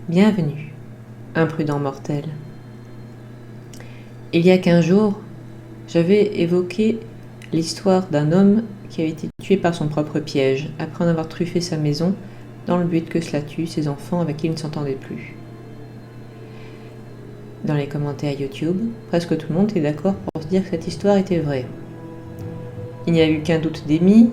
Bienvenue, imprudent mortel. Il y a 15 jours, j'avais évoqué l'histoire d'un homme qui avait été tué par son propre piège, après en avoir truffé sa maison, dans le but que cela tue ses enfants avec qui il ne s'entendait plus. Dans les commentaires YouTube, presque tout le monde est d'accord pour se dire que cette histoire était vraie. Il n'y a eu qu'un doute d'émis,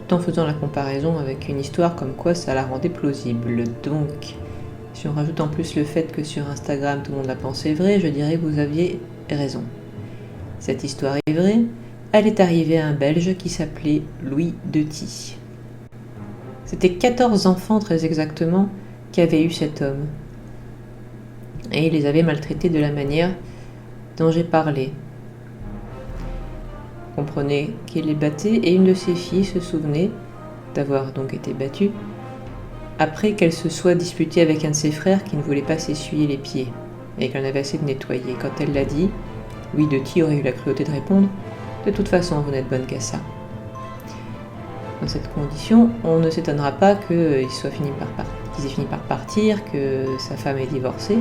tout en faisant la comparaison avec une histoire comme quoi ça la rendait plausible. Donc, si on rajoute en plus le fait que sur Instagram tout le monde la pensait vraie, je dirais que vous aviez raison. Cette histoire est vraie, elle est arrivée à un Belge qui s'appelait Louis Detis. C'était 14 enfants très exactement qu'avait eu cet homme. Et il les avait maltraités de la manière dont j'ai parlé. Vous comprenez qu'il les battait et une de ses filles se souvenait d'avoir donc été battue après qu'elle se soit disputée avec un de ses frères qui ne voulait pas s'essuyer les pieds et qu'elle en avait assez de nettoyer. Quand elle l'a dit, Louis Detis aurait eu la cruauté de répondre « De toute façon, vous n'êtes bonne qu'à ça ». Dans cette condition, on ne s'étonnera pas qu'ils aient fini par partir, que sa femme ait divorcé.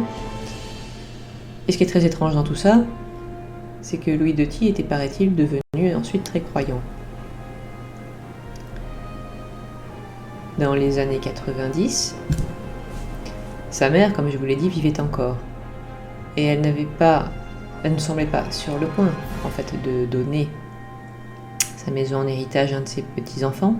Et ce qui est très étrange dans tout ça, c'est que Louis Detis était, paraît-il, devenu ensuite très croyant. Dans les années 90, sa mère, comme je vous l'ai dit, vivait encore. Et elle ne semblait pas sur le point, en fait, de donner sa maison en héritage à un de ses petits-enfants.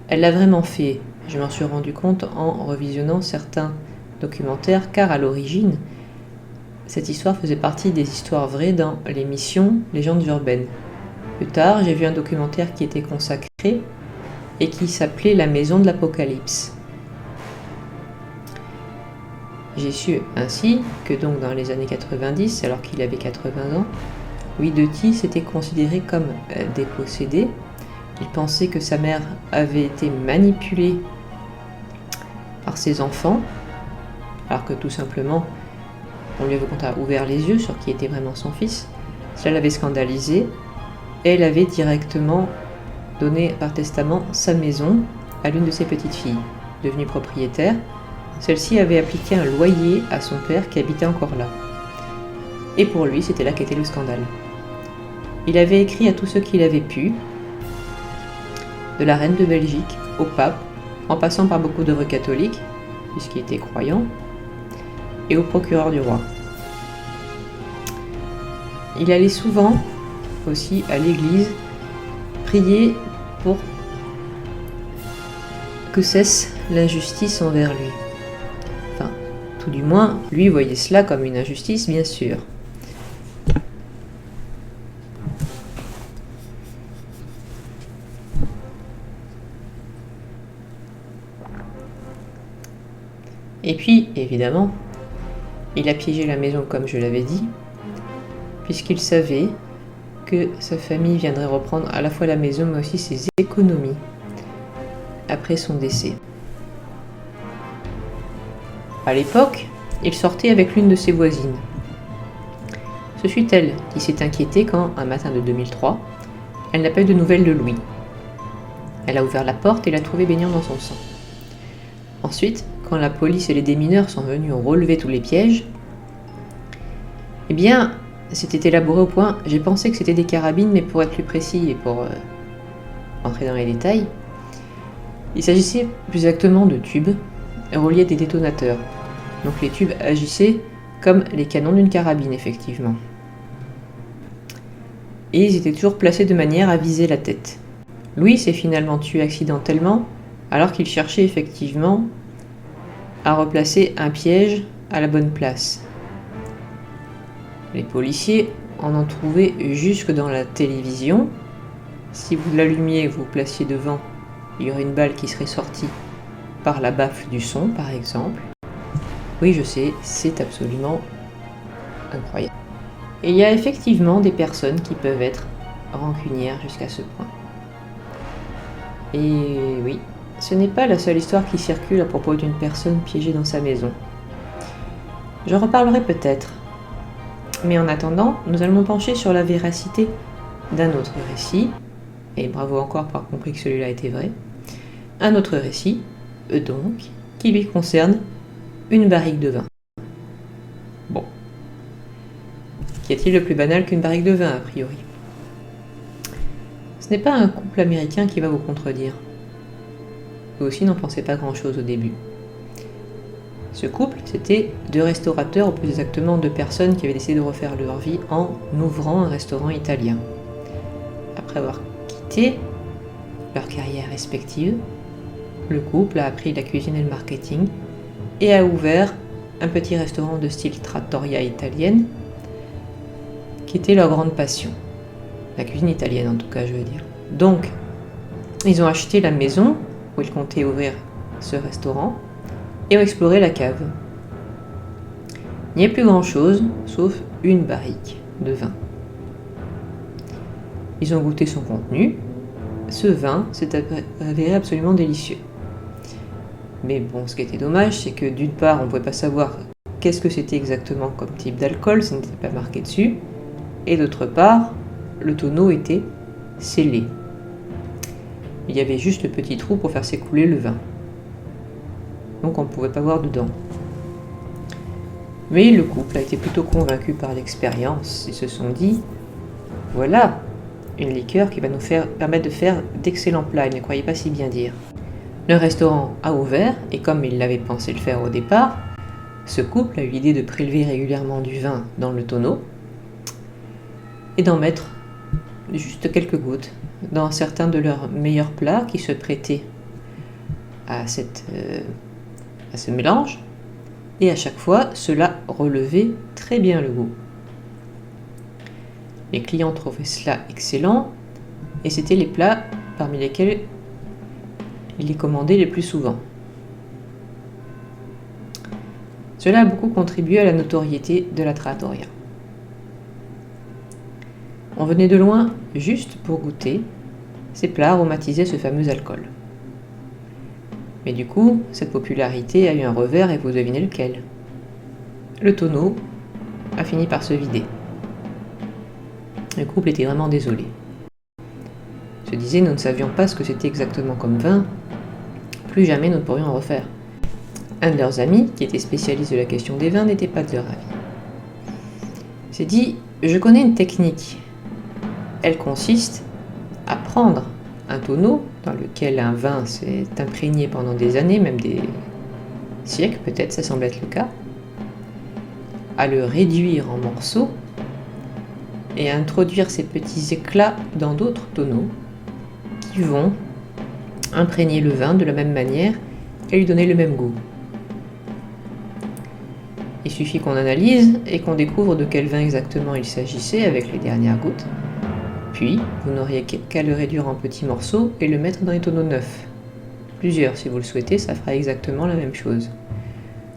Elle l'a vraiment fait, je m'en suis rendu compte en revisionnant certains documentaires, car à l'origine, cette histoire faisait partie des histoires vraies dans l'émission Légendes urbaines. Plus tard, j'ai vu un documentaire qui était consacré et qui s'appelait La Maison de l'Apocalypse. J'ai su ainsi que donc dans les années 90, alors qu'il avait 80 ans, Louis Detis était considéré comme dépossédé. Il pensait que sa mère avait été manipulée par ses enfants, alors que tout simplement, on lui avait ouvert les yeux sur qui était vraiment son fils. Cela l'avait scandalisé et elle avait directement donné par testament sa maison à l'une de ses petites filles. Devenue propriétaire, celle-ci avait appliqué un loyer à son père qui habitait encore là. Et pour lui, c'était là qu'était le scandale. Il avait écrit à tous ceux qu'il avait pu, de la reine de Belgique au pape, en passant par beaucoup d'œuvres catholiques, puisqu'il était croyant, et au procureur du roi. Il allait souvent aussi à l'église prier pour que cesse l'injustice envers lui. Enfin, tout du moins, lui voyait cela comme une injustice, bien sûr. Et puis, évidemment, il a piégé la maison comme je l'avais dit, puisqu'il savait que sa famille viendrait reprendre à la fois la maison mais aussi ses économies après son décès. À l'époque, il sortait avec l'une de ses voisines. Ce fut elle qui s'est inquiétée quand, un matin de 2003, elle n'a pas eu de nouvelles de Louis. Elle a ouvert la porte et l'a trouvé baignant dans son sang. Ensuite, quand la police et les démineurs sont venus relever tous les pièges, eh bien, c'était élaboré au point, j'ai pensé que c'était des carabines, mais pour être plus précis et pour entrer dans les détails, il s'agissait plus exactement de tubes reliés à des détonateurs. Donc les tubes agissaient comme les canons d'une carabine, effectivement. Et ils étaient toujours placés de manière à viser la tête. Louis s'est finalement tué accidentellement, alors qu'il cherchait effectivement à replacer un piège à la bonne place. Les policiers en ont trouvé jusque dans la télévision. Si vous l'allumiez et vous vous placiez devant, il y aurait une balle qui serait sortie par la baffle du son, par exemple. Oui, je sais, c'est absolument incroyable. Et il y a effectivement des personnes qui peuvent être rancunières jusqu'à ce point. Et oui, ce n'est pas la seule histoire qui circule à propos d'une personne piégée dans sa maison. J'en reparlerai peut-être. Mais en attendant, nous allons nous pencher sur la véracité d'un autre récit, et bravo encore pour avoir compris que celui-là était vrai, un autre récit, donc, qui lui concerne une barrique de vin. Bon. Qu'y a-t-il de plus banal qu'une barrique de vin, a priori? Ce n'est pas un couple américain qui va vous contredire. Vous aussi n'en pensez pas grand-chose au début. Ce couple, c'était deux restaurateurs, ou plus exactement deux personnes qui avaient décidé de refaire leur vie en ouvrant un restaurant italien. Après avoir quitté leur carrière respective, le couple a appris la cuisine et le marketing et a ouvert un petit restaurant de style trattoria italienne qui était leur grande passion. La cuisine italienne en tout cas, je veux dire. Donc, ils ont acheté la maison où ils comptaient ouvrir ce restaurant et ont exploré la cave. Il n'y a plus grand chose sauf une barrique de vin. Ils ont goûté son contenu. Ce vin s'est avéré absolument délicieux. Mais bon, ce qui était dommage, c'est que d'une part, on ne pouvait pas savoir qu'est-ce que c'était exactement comme type d'alcool, ça n'était pas marqué dessus. Et d'autre part, le tonneau était scellé. Il y avait juste le petit trou pour faire s'écouler le vin. Donc on ne pouvait pas voir dedans. Mais le couple a été plutôt convaincu par l'expérience. Ils se sont dit, voilà, une liqueur qui va nous permettre de faire d'excellents plats, ils ne croyaient pas si bien dire. Le restaurant a ouvert, et comme il l'avait pensé le faire au départ, ce couple a eu l'idée de prélever régulièrement du vin dans le tonneau et d'en mettre juste quelques gouttes dans certains de leurs meilleurs plats qui se prêtaient à ce mélange, et à chaque fois, cela relevait très bien le goût. Les clients trouvaient cela excellent, et c'étaient les plats parmi lesquels ils les commandaient les plus souvent. Cela a beaucoup contribué à la notoriété de la trattoria. On venait de loin juste pour goûter. Ces plats aromatisaient ce fameux alcool. Mais du coup, cette popularité a eu un revers et vous devinez lequel. Le tonneau a fini par se vider. Le couple était vraiment désolé. Se disait, nous ne savions pas ce que c'était exactement comme vin. Plus jamais nous ne pourrions en refaire. Un de leurs amis, qui était spécialiste de la question des vins, n'était pas de leur avis. Il s'est dit, je connais une technique. Elle consiste à prendre un tonneau dans lequel un vin s'est imprégné pendant des années, même des siècles peut-être, ça semble être le cas, à le réduire en morceaux et à introduire ces petits éclats dans d'autres tonneaux qui vont imprégner le vin de la même manière et lui donner le même goût. Il suffit qu'on analyse et qu'on découvre de quel vin exactement il s'agissait avec les dernières gouttes. Puis, vous n'auriez qu'à le réduire en petits morceaux et le mettre dans les tonneaux neufs. Plusieurs, si vous le souhaitez, ça fera exactement la même chose.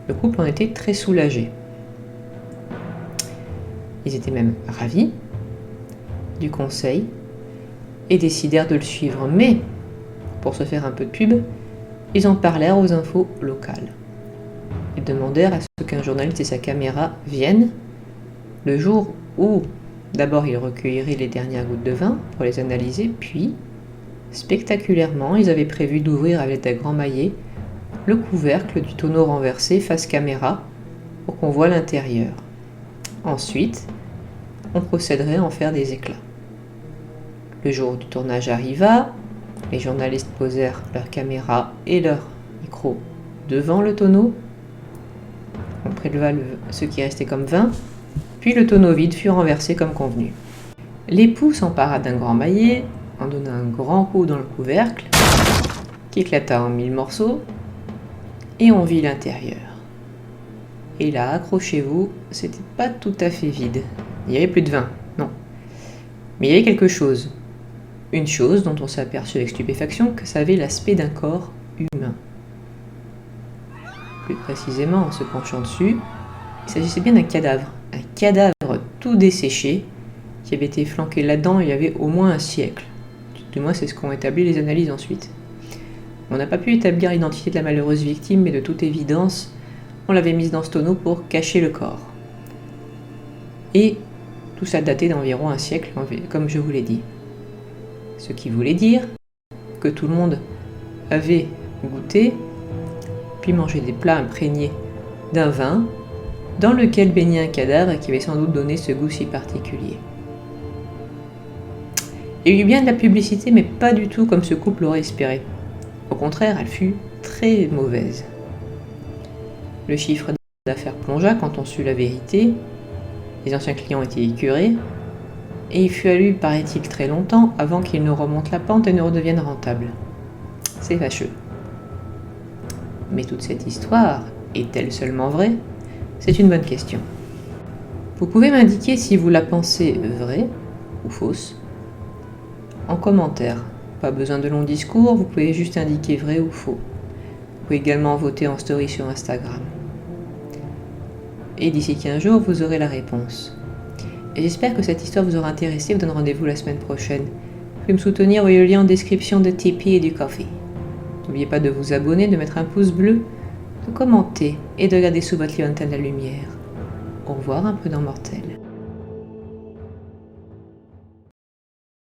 Le couple en était très soulagé. Ils étaient même ravis du conseil et décidèrent de le suivre. Mais, pour se faire un peu de pub, ils en parlèrent aux infos locales. Ils demandèrent à ce qu'un journaliste et sa caméra viennent le jour où d'abord ils recueilleraient les dernières gouttes de vin pour les analyser, puis, spectaculairement, ils avaient prévu d'ouvrir avec un grand maillet le couvercle du tonneau renversé face caméra pour qu'on voit l'intérieur. Ensuite, on procéderait à en faire des éclats. Le jour du tournage arriva, les journalistes posèrent leur caméra et leur micro devant le tonneau. On préleva ce qui restait comme vin, puis le tonneau vide fut renversé comme convenu. L'époux s'empara d'un grand maillet, en donna un grand coup dans le couvercle, qui éclata en 1000 morceaux, et on vit l'intérieur. Et là, accrochez-vous, c'était pas tout à fait vide. Il n'y avait plus de vin, non. Mais il y avait quelque chose. Une chose dont on s'est aperçu avec stupéfaction que ça avait l'aspect d'un corps humain. Plus précisément, en se penchant dessus, il s'agissait bien d'un cadavre. Un cadavre tout desséché qui avait été flanqué là-dedans il y avait au moins un siècle. Du moins, c'est ce qu'ont établi les analyses ensuite. On n'a pas pu établir l'identité de la malheureuse victime, mais de toute évidence, on l'avait mise dans ce tonneau pour cacher le corps. Et tout ça datait d'environ un siècle, comme je vous l'ai dit. Ce qui voulait dire que tout le monde avait goûté, puis mangé des plats imprégnés d'un vin dans lequel baignait un cadavre qui avait sans doute donné ce goût si particulier. Il y eut bien de la publicité, mais pas du tout comme ce couple l'aurait espéré. Au contraire, elle fut très mauvaise. Le chiffre d'affaires plongea quand on sut la vérité, les anciens clients étaient écœurés, et il fut fallu, paraît-il, très longtemps avant qu'ils ne remontent la pente et ne redeviennent rentables. C'est fâcheux. Mais toute cette histoire est-elle seulement vraie? C'est une bonne question. Vous pouvez m'indiquer si vous la pensez vraie ou fausse en commentaire. Pas besoin de long discours, vous pouvez juste indiquer vrai ou faux. Vous pouvez également voter en story sur Instagram. Et d'ici 15 jours, vous aurez la réponse. Et j'espère que cette histoire vous aura intéressé. Je vous donne rendez-vous la semaine prochaine. Vous pouvez me soutenir, voyez le lien en description de Tipeee et du Ko-fi. N'oubliez pas de vous abonner, de mettre un pouce bleu, de commenter et de regarder sous votre lanterne la lumière. Au revoir un peu dans Mortel.